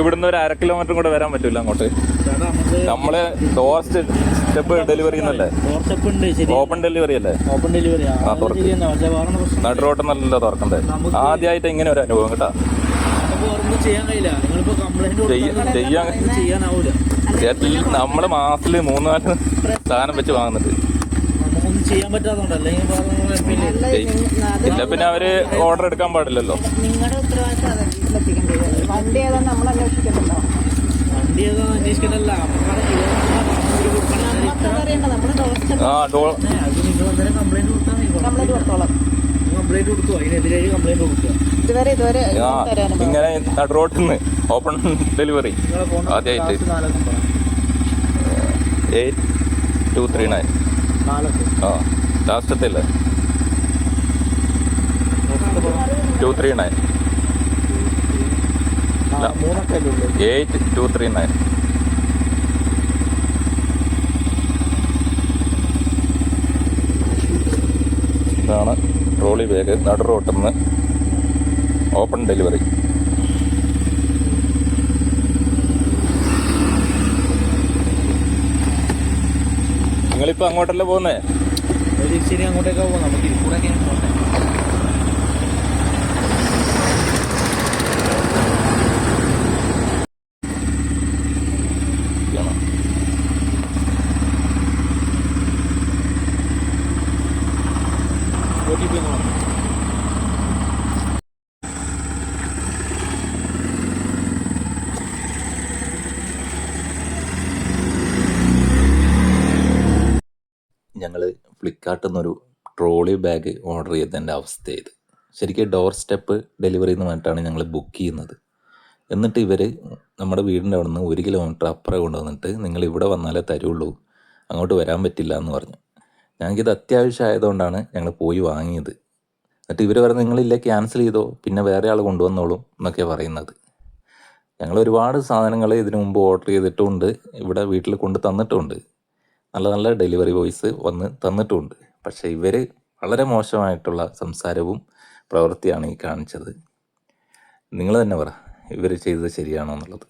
ഇവിടുന്ന് ഒരു 1/2 കിലോമീറ്റർ കൂടെ വരാൻ പറ്റില്ല അങ്ങോട്ട്. നമ്മള് ഡോർ സ്റ്റെപ്പ് ഡെലിവറി എന്നല്ലേ, ഓപ്പൺ ഡെലിവറി അല്ലേ? നടുറോട്ട് നല്ല തുറക്കണ്ടേ. ആദ്യമായിട്ട് ഇങ്ങനെ ഒരു അനുഭവം കേട്ടാ. നമ്മള് മാസത്തില് 3-4 സാധനം വെച്ച് വാങ്ങുന്നുണ്ട്. ഇല്ല പിന്നെ അവര് ഓർഡർ എടുക്കാൻ പാടില്ലല്ലോ. ഇങ്ങനെ നടുറോട്ടിൽ നിന്ന് ഓപ്പൺ ഡെലിവറി ആദ്യമായിട്ട് 8239. ലാസ്റ്റത്തില്ലേ 239 8239. ഇതാണ് ട്രോളി ബാഗ് നടുറോട്ടിൽ നിന്ന് ഓപ്പൺ ഡെലിവറി. നിങ്ങളിപ്പോൾ അങ്ങോട്ടല്ലേ പോകുന്നേ? ശരി, അങ്ങോട്ടേക്കാ പോകുന്നത്. നമുക്ക് ഇരിക്കൂടെ ഞങ്ങൾ ഫ്ലിപ്കാർട്ടിൽ നിന്നൊരു ട്രോളി ബാഗ് ഓർഡർ ചെയ്തതിൻ്റെ അവസ്ഥ ഇത്. ശരിക്കും ഡോർ സ്റ്റെപ്പ് ഡെലിവറി എന്ന് പറഞ്ഞിട്ടാണ് ഞങ്ങൾ ബുക്ക് ചെയ്യുന്നത്. എന്നിട്ട് ഇവർ നമ്മുടെ വീടിൻ്റെ അവിടെ നിന്ന് 1 കിലോമീറ്റർ അപ്പുറം കൊണ്ടുവന്നിട്ട് നിങ്ങൾ ഇവിടെ വന്നാലേ തരുള്ളൂ, അങ്ങോട്ട് വരാൻ പറ്റില്ല എന്ന് പറഞ്ഞു. ഞങ്ങൾക്കിത് അത്യാവശ്യം ആയതുകൊണ്ടാണ് ഞങ്ങൾ പോയി വാങ്ങിയത്. എന്നിട്ട് ഇവർ പറഞ്ഞ് നിങ്ങളില്ല ക്യാൻസൽ ചെയ്തോ, പിന്നെ വേറെ ആൾ കൊണ്ടുവന്നോളും എന്നൊക്കെ പറയുന്നത്. ഞങ്ങൾ ഒരുപാട് സാധനങ്ങൾ ഇതിനു മുമ്പ് ഓർഡർ ചെയ്തിട്ടുമുണ്ട്, ഇവിടെ വീട്ടിൽ കൊണ്ട് തന്നിട്ടുമുണ്ട്. നല്ല നല്ല ഡെലിവറി ബോയ്സ് വന്ന് തന്നിട്ടുമുണ്ട്. പക്ഷേ ഇവർ വളരെ മോശമായിട്ടുള്ള സംസാരവും പ്രവൃത്തിയാണ് ഈ കാണിച്ചത്. നിങ്ങൾ തന്നെ പറ, ഇവർ ചെയ്തത് ശരിയാണോ എന്നുള്ളത്.